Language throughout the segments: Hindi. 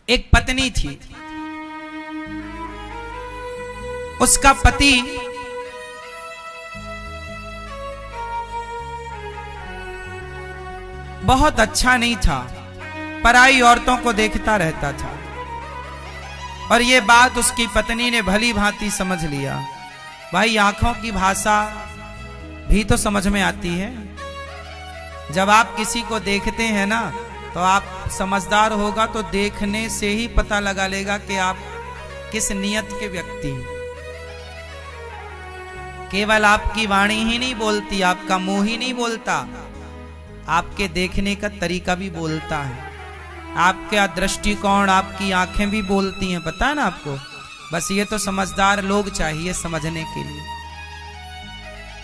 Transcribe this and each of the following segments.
एक पत्नी थी, उसका पति बहुत अच्छा नहीं था, पराई औरतों को देखता रहता था। और ये बात उसकी पत्नी ने भली भांति समझ लिया। भाई आंखों की भाषा भी तो समझ में आती है। जब आप किसी को देखते हैं ना, तो आप समझदार होगा तो देखने से ही पता लगा लेगा कि आप किस नियत के व्यक्ति हैं। केवल आपकी वाणी ही नहीं बोलती, आपका मुंह ही नहीं बोलता, आपके देखने का तरीका भी बोलता है। आपका दृष्टिकोण, आपकी आंखें भी बोलती हैं, पता है ना आपको। बस ये तो समझदार लोग चाहिए समझने के लिए।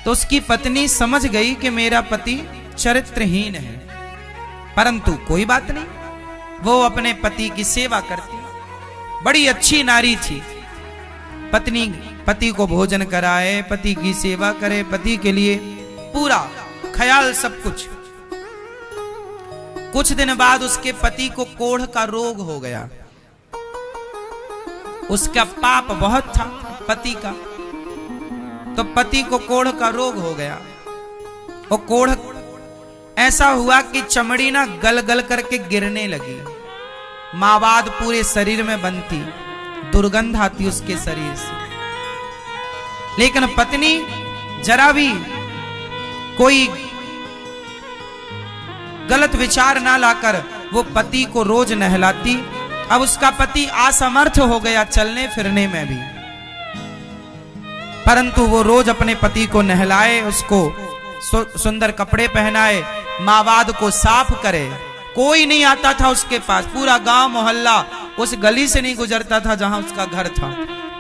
तो उसकी पत्नी समझ गई कि मेरा पति चरित्रहीन है, परंतु कोई बात नहीं, वो अपने पति की सेवा करती। बड़ी अच्छी नारी थी। पत्नी पति को भोजन कराए, पति की सेवा करे, पति के लिए पूरा ख्याल, सब कुछ। कुछ दिन बाद उसके पति को कोढ़ का रोग हो गया। उसका पाप बहुत था पति का, तो पति को कोढ़ का रोग हो गया। और कोढ़ ऐसा हुआ कि चमड़ी ना गल गल करके गिरने लगी, मावाद पूरे शरीर में बनती, दुर्गंध आती उसके शरीर से। लेकिन पत्नी जरा भी कोई गलत विचार ना लाकर वो पति को रोज नहलाती। अब उसका पति असमर्थ हो गया चलने फिरने में भी, परंतु वो रोज अपने पति को नहलाए, उसको सुंदर कपड़े पहनाए, मावाद को साफ करे। कोई नहीं आता था उसके पास, पूरा गांव मोहल्ला उस गली से नहीं गुजरता था जहां उसका घर था,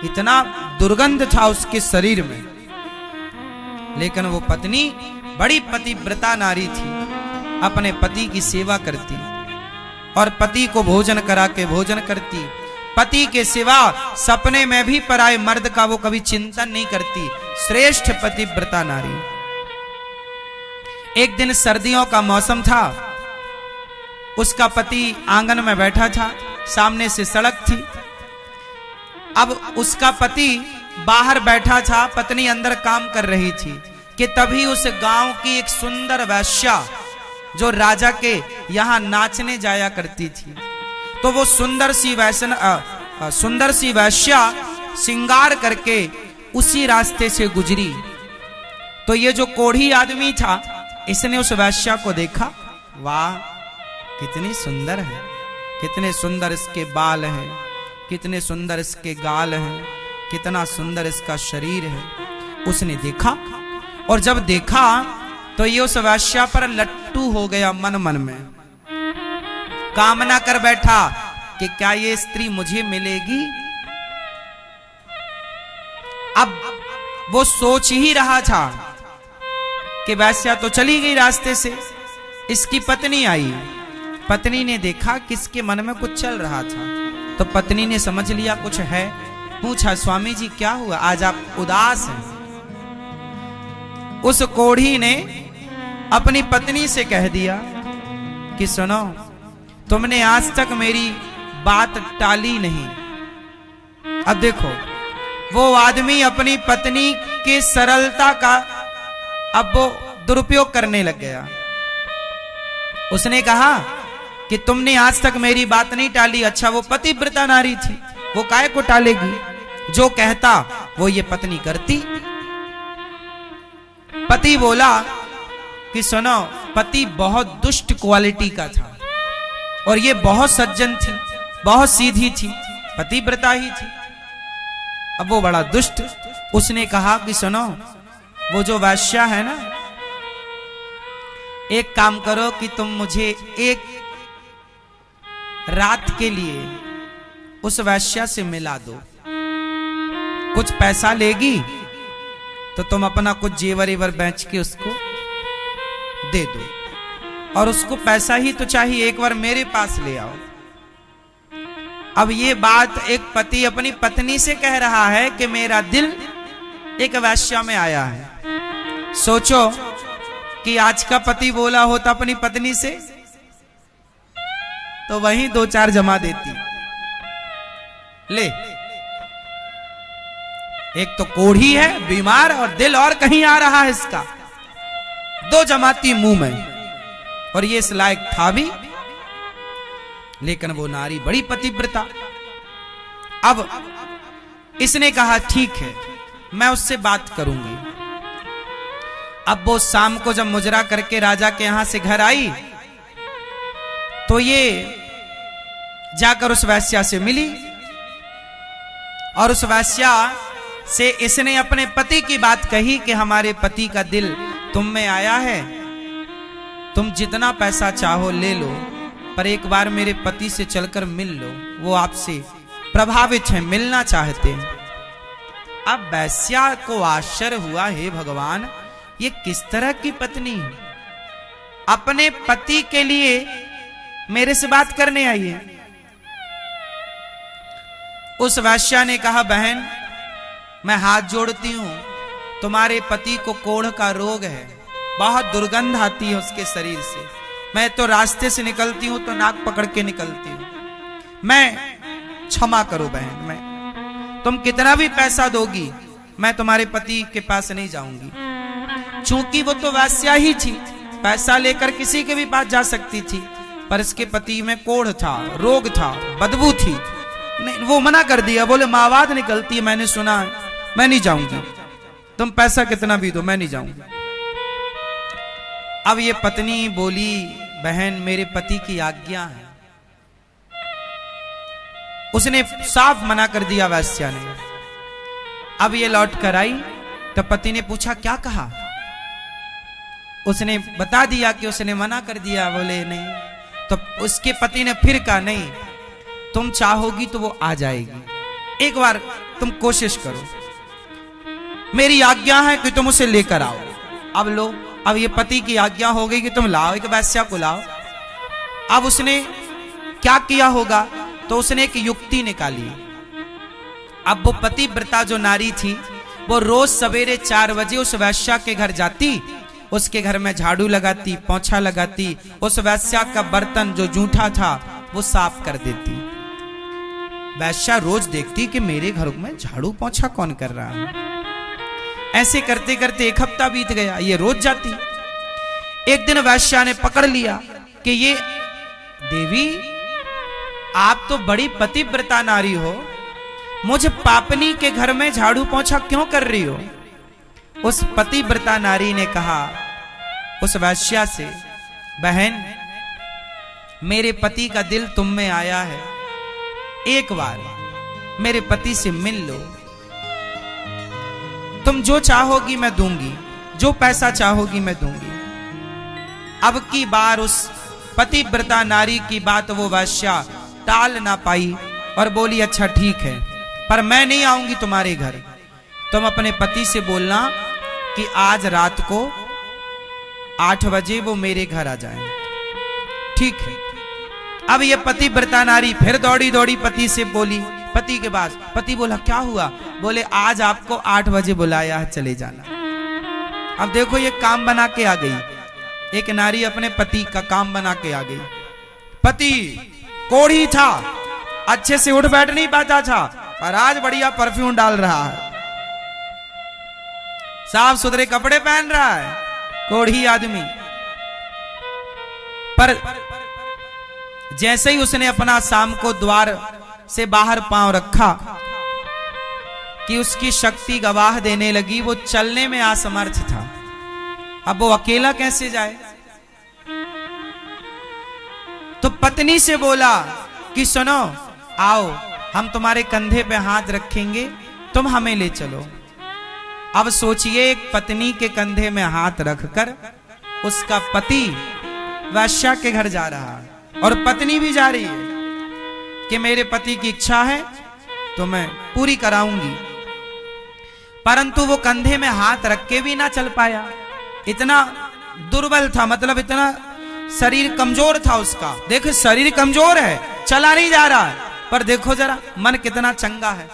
इतना दुर्गंध था उसके शरीर में। लेकिन वो पत्नी बड़ी पतिव्रता नारी थी, अपने पति की सेवा करती और पति को भोजन करा के भोजन करती। पति के सिवा सपने में भी पराये मर्द का वो कभी चिंतन नहीं करती। श्रेष्ठ पतिव्रता नारी। एक दिन सर्दियों का मौसम था, उसका पति आंगन में बैठा था, सामने से सड़क थी। अब उसका पति बाहर बैठा था, पत्नी अंदर काम कर रही थी कि तभी उस गांव की एक सुंदर वैश्या जो राजा के यहां नाचने जाया करती थी, तो वो सुंदर सी वैश्या श्रृंगार करके उसी रास्ते से गुजरी। तो ये जो कोढ़ी आदमी था, इसने उस वैश्या को देखा, वाह कितनी सुंदर है, कितने सुंदर इसके बाल हैं, कितने सुंदर इसके गाल हैं, कितना सुंदर इसका शरीर है। उसने देखा, और जब देखा तो ये उस वैश्या पर लट्टू हो गया। मन मन में कामना कर बैठा कि क्या ये स्त्री मुझे मिलेगी। अब वो सोच ही रहा था कि वैश्या तो चली गई रास्ते से, इसकी पत्नी आई। पत्नी ने देखा कि इसके मन में कुछ चल रहा था, तो पत्नी ने समझ लिया कुछ है। पूछा, स्वामी जी क्या हुआ, आज आप उदास हैं। उस कोढ़ी ने अपनी पत्नी से कह दिया कि सुनो, तुमने आज तक मेरी बात टाली नहीं। अब देखो, वो आदमी अपनी पत्नी की सरलता का अब वो दुरुपयोग करने लग गया। उसने कहा कि तुमने आज तक मेरी बात नहीं टाली। अच्छा, वो पतिव्रता नारी थी, वो काहे को टालेगी, जो कहता वो ये पत्नी करती। पति बोला कि सुनो, पति बहुत दुष्ट क्वालिटी का था और ये बहुत सज्जन थी, बहुत सीधी थी, पतिव्रता ही थी। अब वो बड़ा दुष्ट। उसने कहा कि सुनो, वो जो वैश्या है ना, एक काम करो कि तुम मुझे एक रात के लिए उस वैश्या से मिला दो। कुछ पैसा लेगी तो तुम अपना कुछ जेवर एवर बेच के उसको दे दो, और उसको पैसा ही तो चाहिए, एक बार मेरे पास ले आओ। अब ये बात एक पति अपनी पत्नी से कह रहा है कि मेरा दिल एक वैश्या में आया है। सोचो कि आज का पति बोला होता अपनी पत्नी से, तो वहीं 2-4 जमा देती। ले, एक तो कोढ़ी है बीमार और दिल और कहीं आ रहा है इसका, दो जमाती मुंह में, और ये इस लायक था भी। लेकिन वो नारी बड़ी पतिव्रता। अब इसने कहा ठीक है मैं उससे बात करूंगी। अब वो शाम को जब मुजरा करके राजा के यहां से घर आई तो ये जाकर उस वैश्या से मिली, और उस वैश्या से इसने अपने पति की बात कही कि हमारे पति का दिल तुम में आया है, तुम जितना पैसा चाहो ले लो, पर एक बार मेरे पति से चलकर मिल लो, वो आपसे प्रभावित हैं, मिलना चाहते हैं। अब वैश्या को आश्चर्य हुआ, हे भगवान ये किस तरह की पत्नी है, अपने पति के लिए मेरे से बात करने आई है। उस वैश्या ने कहा बहन मैं हाथ जोड़ती हूं, तुम्हारे पति को कोढ़ का रोग है, बहुत दुर्गंध आती है उसके शरीर से, मैं तो रास्ते से निकलती हूं तो नाक पकड़ के निकलती हूं, मैं क्षमा करो बहन, मैं तुम कितना भी पैसा दोगी मैं तुम्हारे पति के पास नहीं जाऊंगी। चूंकि वो तो वैश्या ही थी, पैसा लेकर किसी के भी पास जा सकती थी, पर इसके पति में कोढ़ था, रोग था, बदबू थी, नहीं वो मना कर दिया, बोले मावाद निकलती है, मैंने सुना है, मैं नहीं जाऊंगी, तुम पैसा कितना भी दो मैं नहीं जाऊंगी। अब ये पत्नी बोली बहन मेरे पति की आज्ञा है, उसने साफ मना कर दिया वैश्या ने। अब ये लौट कर आई तो पति ने पूछा क्या कहा, उसने बता दिया कि उसने मना कर दिया, बोले नहीं, तो उसके पति ने फिर कहा नहीं तुम चाहोगी तो वो आ जाएगी, एक बार तुम कोशिश करो, मेरी आज्ञा है कि तुम उसे लेकर आओ। अब लो, अब ये पति की आज्ञा हो गई कि तुम लाओ, एक वैश्या को लाओ। अब उसने क्या किया होगा, तो उसने एक युक्ति निकाली। अब वो पतिव्रता जो नारी थी वो रोज सवेरे 4 बजे उस वैश्या के घर जाती, उसके घर में झाड़ू लगाती, पोंछा लगाती, उस वैश्या का बर्तन जो जूठा था वो साफ कर देती। वैश्या रोज देखती कि मेरे घर में झाड़ू पोंछा कौन कर रहा है। ऐसे करते करते 1 हफ्ता बीत गया, ये रोज जाती। एक दिन वैश्या ने पकड़ लिया कि ये देवी आप तो बड़ी पतिव्रता नारी हो, मुझे पापनी के घर में झाड़ू पोंछा क्यों कर रही हो। उस पतिव्रता नारी ने कहा उस वैश्या से बहन मेरे पति का दिल तुम में आया है, एक बार मेरे पति से मिल लो, तुम जो चाहोगी मैं दूंगी, जो पैसा चाहोगी मैं दूंगी। अब की बार उस पतिव्रता नारी की बात वो वैश्या टाल ना पाई और बोली अच्छा ठीक है, पर मैं नहीं आऊंगी तुम्हारे घर, तुम अपने पति से बोलना कि आज रात को 8 बजे वो मेरे घर आ जाए। ठीक है। अब ये पतिव्रता नारी फिर दौड़ी दौड़ी पति से बोली, पति के पास। पति बोला क्या हुआ, बोले आज आपको 8 बजे बुलाया है, चले जाना। अब देखो ये काम बना के आ गई, एक नारी अपने पति का काम बना के आ गई। पति कोढ़ी था, अच्छे से उठ बैठ नहीं पाता था, पर आज बढ़िया परफ्यूम डाल रहा है, साफ सुथरे कपड़े पहन रहा है, कोढ़ी आदमी। पर जैसे ही उसने अपना शाम को द्वार से बाहर पांव रखा कि उसकी शक्ति गवाह देने लगी, वो चलने में असमर्थ था। अब वो अकेला कैसे जाए। तो पत्नी से बोला कि सुनो आओ हम तुम्हारे कंधे पे हाथ रखेंगे, तुम हमें ले चलो। अब सोचिए एक पत्नी के कंधे में हाथ रखकर उसका पति वैश्या के घर जा रहा है और पत्नी भी जा रही है कि मेरे पति की इच्छा है तो मैं पूरी कराऊंगी। परंतु वो कंधे में हाथ रख के भी ना चल पाया, इतना दुर्बल था, मतलब इतना शरीर कमजोर था उसका। देखो शरीर कमजोर है, चला नहीं जा रहा है, पर देखो जरा मन कितना चंगा है।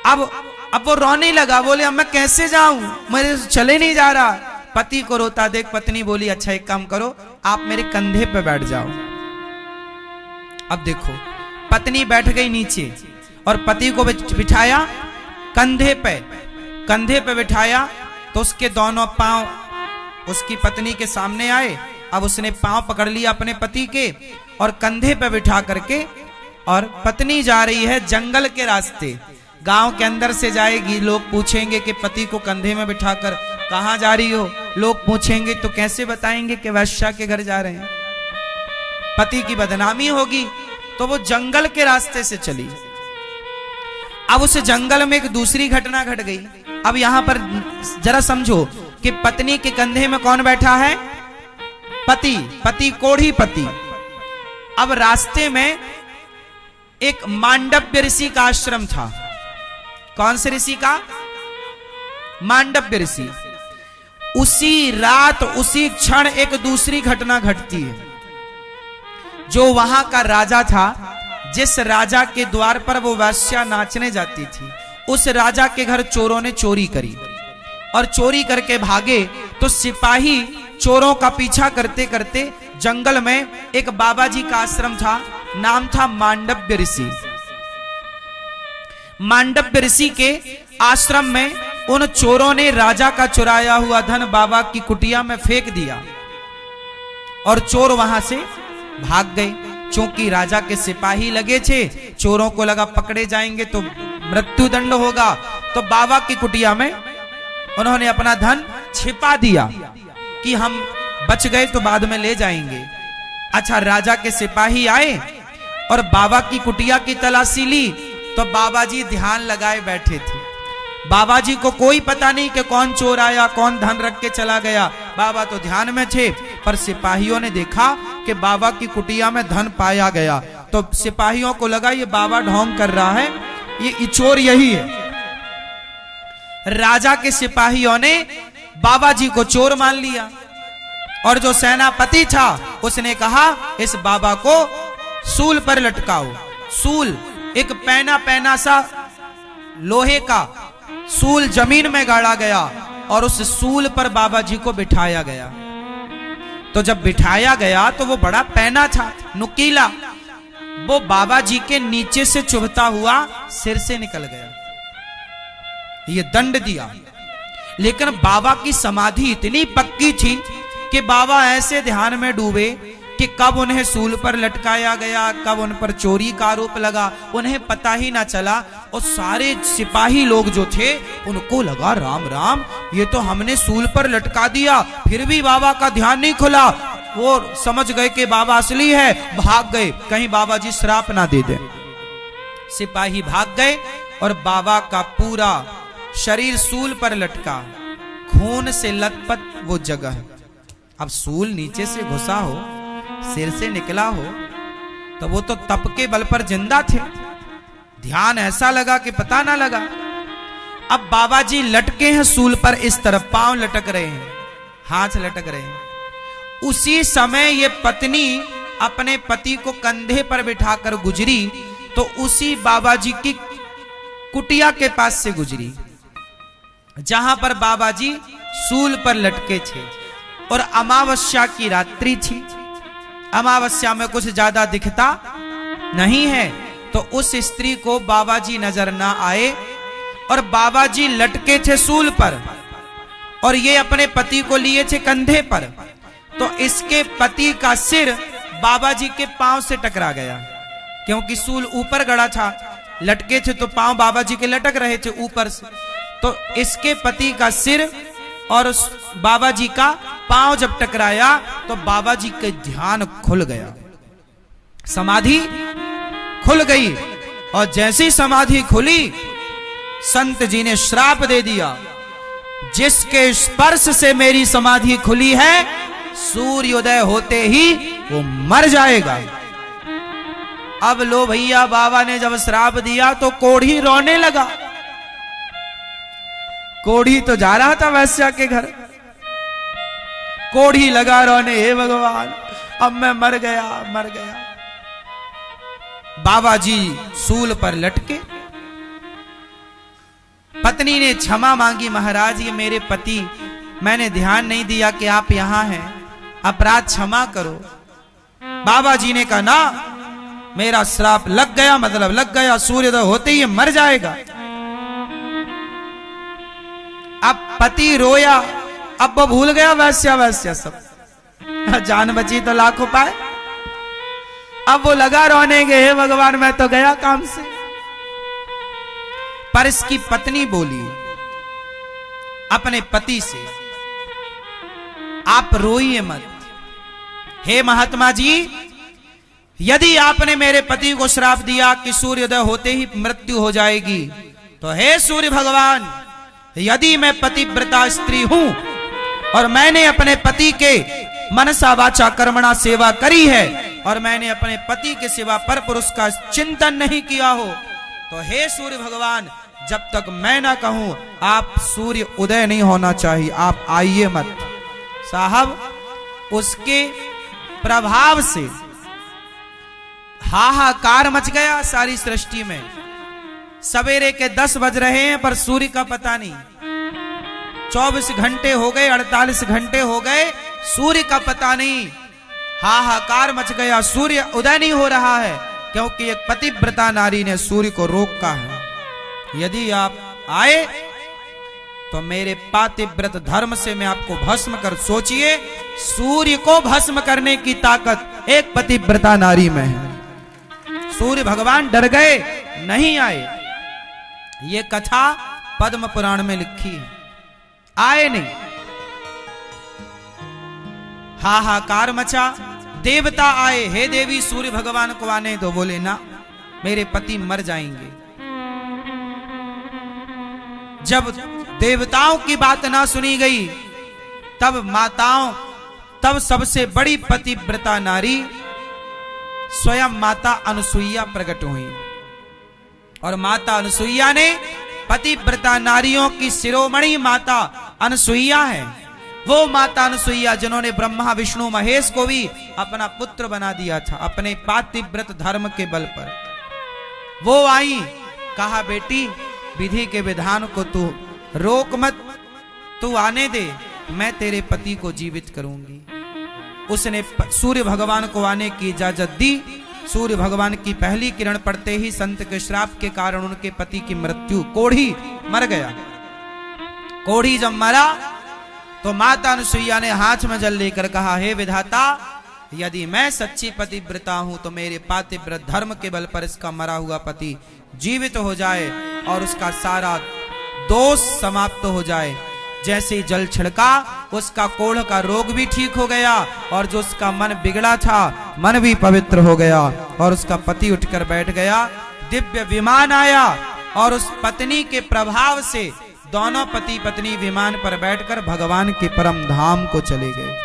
अब वो रोने लगा, बोले अब मैं कैसे जाऊं, मेरे चले नहीं जा रहा। पति को रोता देख पत्नी बोली अच्छा एक काम करो, आप मेरे कंधे पे बैठ जाओ। अब देखो पत्नी बैठ गई नीचे और पति को बिठाया कंधे पे बिठाया, तो उसके दोनों पांव उसकी पत्नी के सामने आए। अब उसने पांव पकड़ लिया अपने पति के और कंधे पे बिठा करके, और पत्नी जा रही है जंगल के रास्ते, गांव के अंदर से जाएगी। लोग पूछेंगे कि पति को कंधे में बिठाकर कहां जा रही हो, लोग पूछेंगे तो कैसे बताएंगे कि वैश्या के घर जा रहे हैं, पति की बदनामी होगी। तो वो जंगल के रास्ते से चली। अब उस जंगल में एक दूसरी घटना घट गई। अब यहां पर जरा समझो कि पत्नी के कंधे में कौन बैठा है? पति कोढ़ी पति। अब रास्ते में एक मांडव्य ऋषि का आश्रम था। कौन से ऋषि का? मांडव्य ऋषि। उसी रात उसी क्षण एक दूसरी घटना घटती है। जो वहां का राजा था, जिस राजा के द्वार पर वो वैश्या नाचने जाती थी, उस राजा के घर चोरों ने चोरी करी और चोरी करके भागे। तो सिपाही चोरों का पीछा करते करते जंगल में एक बाबा जी का आश्रम था, नाम था मांडव्य ऋषि। मांडव्य ऋषि के आश्रम में उन चोरों ने राजा का चुराया हुआ धन बाबा की कुटिया में फेंक दिया और चोर वहां से भाग गए। क्योंकि राजा के सिपाही लगे थे, चोरों को लगा पकड़े जाएंगे तो मृत्युदंड होगा, तो बाबा की कुटिया में उन्होंने अपना धन छिपा दिया कि हम बच गए तो बाद में ले जाएंगे। अच्छा, राजा के सिपाही आए और बाबा की कुटिया की तलाशी ली, तो बाबा जी ध्यान लगाए बैठे थे। बाबा जी को कोई पता नहीं कि कौन चोर आया, कौन धन रख के चला गया। बाबा तो ध्यान में थे, पर सिपाहियों ने देखा कि बाबा की कुटिया में धन पाया गया। तो सिपाहियों को लगा ये बाबा ढोंग कर रहा है, ये चोर यही है। राजा के सिपाहियों ने बाबा जी को चोर मान लिया और जो सेनापति था उसने कहा इस बाबा को सूल पर लटकाओ। सूल एक पैना सा लोहे का सूल जमीन में गाड़ा गया और उस सूल पर बाबा जी को बिठाया गया। तो जब बिठाया गया तो वो बड़ा पैना था, नुकीला, वो बाबा जी के नीचे से चुभता हुआ सिर से निकल गया। ये दंड दिया। लेकिन बाबा की समाधि इतनी पक्की थी कि बाबा ऐसे ध्यान में डूबे कि कब उन्हें सूल पर लटकाया गया, कब उन पर चोरी का आरोप लगा, उन्हें पता ही ना चला। और सारे सिपाही लोग जो थे उनको लगा राम राम, ये तो हमने सूल पर लटका दिया, फिर भी बाबा का ध्यान नहीं खुला। वो समझ गए कि बाबा असली है, भाग गए, कहीं बाबा जी श्राप ना दे दे। सिपाही भाग गए और बाबा का पूरा शरीर सूल पर लटका, खून से लथपथ वो जगह। अब सूल नीचे से घुसा हो, सिर से निकला हो, तो वो तो तप के बल पर जिंदा थे। ध्यान ऐसा लगा कि पता ना लगा। अब बाबा जी लटके हैं सूल पर, इस तरफ पांव लटक रहे हैं, हाथ लटक रहे हैं। उसी समय ये पत्नी अपने पति को कंधे पर बिठाकर गुजरी, तो उसी बाबा जी की कुटिया के पास से गुजरी जहां पर बाबा जी सूल पर लटके थे। और अमावस्या की रात्रि थी, अमावस्या में कुछ ज्यादा दिखता नहीं है, तो उस स्त्री को बाबा जी नजर ना आए और बाबा जी लटके थे सूल पर और ये अपने पति को लिए थे कंधे पर। तो इसके पति का सिर बाबा जी के पांव से टकरा गया, क्योंकि सूल ऊपर गड़ा था, लटके थे तो पांव बाबा जी के लटक रहे थे ऊपर से। तो इसके पति का सिर और उस बाबा जी का पांव जब टकराया तो बाबा जी का ध्यान खुल गया, समाधि खुल गई। और जैसी समाधि खुली, संत जी ने श्राप दे दिया, जिसके स्पर्श से मेरी समाधि खुली है, सूर्योदय होते ही वो मर जाएगा। अब लो भैया, बाबा ने जब श्राप दिया तो कोढ़ी रोने लगा। कोढ़ी तो जा रहा था वैश्या के घर, कोढ़ी लगा रोने, हे भगवान अब मैं मर गया, मर गया। बाबा जी सूल पर लटके। पत्नी ने क्षमा मांगी, महाराज ये मेरे पति, मैंने ध्यान नहीं दिया कि आप यहां हैं, अपराध क्षमा करो। बाबा जी ने कहा ना, मेरा श्राप लग गया, मतलब लग गया, सूर्योदय होते ही मर जाएगा। अब पति रोया, अब वो भूल गया वैश्या वैश्या सब, जान बची तो लाखों पाए। अब वो लगा रोने के, हे भगवान मैं तो गया काम से। पर इसकी पत्नी बोली अपने पति से, आप रोइए मत। हे महात्मा जी, यदि आपने मेरे पति को श्राप दिया कि सूर्योदय होते ही मृत्यु हो जाएगी, तो हे सूर्य भगवान, यदि मैं पतिव्रता स्त्री हूं और मैंने अपने पति के मनसा वाचा कर्मणा सेवा करी है और मैंने अपने पति के सिवा पर पुरुष का चिंतन नहीं किया हो, तो हे सूर्य भगवान, जब तक मैं ना कहूं आप सूर्य उदय नहीं होना चाहिए, आप आइए मत। साहब, उसके प्रभाव से हाहाकार मच गया सारी सृष्टि में। सवेरे के 10 बज रहे हैं पर सूर्य का पता नहीं, 24 घंटे हो गए, 48 घंटे हो गए, सूर्य का पता नहीं। हाहाकार मच गया, सूर्य उदय नहीं हो रहा है, क्योंकि एक पतिव्रता नारी ने सूर्य को रोका है। यदि आप आए तो मेरे पातिव्रत धर्म से मैं आपको भस्म कर, सोचिए सूर्य को भस्म करने की ताकत एक पतिव्रता नारी में है। सूर्य भगवान डर गए, नहीं आए। ये कथा पद्म पुराण में लिखी है, आए नहीं। हाहाकार मचा, देवता आए, हे देवी सूर्य भगवान को आने दो। बोले ना, मेरे पति मर जाएंगे। जब देवताओं की बात ना सुनी गई, तब सबसे बड़ी पतिव्रता नारी स्वयं माता अनुसुईया प्रकट हुई। और माता अनुसुईया ने, पतिव्रता नारियों की शिरोमणि माता अनुसुईया है, वो माता अनुसुईया जिन्होंने ब्रह्मा विष्णु महेश को भी अपना पुत्र बना दिया था अपने पातिव्रत धर्म के बल पर। वो आई, कहा बेटी विधि के विधान को तू रोक मत, तू आने दे, मैं तेरे पति को जीवित करूंगी। उसने सूर्य भगवान को आने की इजाजत दी। सूर्य भगवान की पहली किरण पड़ते ही संत के श्राप के कारण उनके पति की मृत्यु, कोढ़ी मर गया। कोढ़ी जब मरा तो माता अनुसुईया ने हाथ में जल लेकर कहा, हे विधाता, यदि मैं सच्ची पतिव्रता हूं तो मेरे पातिव्रत धर्म के बल पर इसका मरा हुआ पति जीवित हो जाए और उसका सारा दोष समाप्त हो जाए। जैसे जल छिड़का, उसका कोढ़ का रोग भी ठीक हो गया और जो उसका मन बिगड़ा था, मन भी पवित्र हो गया और उसका पति उठकर बैठ गया। दिव्य विमान आया और उस पत्नी के प्रभाव से दोनों पति पत्नी विमान पर बैठकर भगवान के परम धाम को चले गए।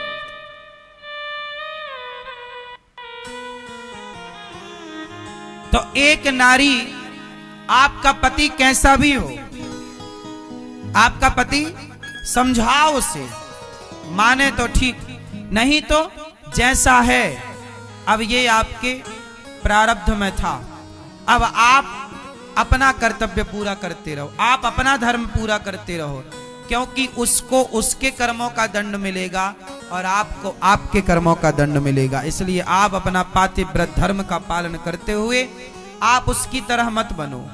तो एक नारी, आपका पति कैसा भी हो, आपका पति समझाओ उसे, माने तो ठीक, नहीं तो जैसा है। अब ये आपके प्रारब्ध में था, अब आप अपना कर्तव्य पूरा करते रहो, आप अपना धर्म पूरा करते रहो, क्योंकि उसको उसके कर्मों का दंड मिलेगा और आपको आपके कर्मों का दंड मिलेगा। इसलिए आप अपना पातिव्रत धर्म का पालन करते हुए आप उसकी तरह मत बनो।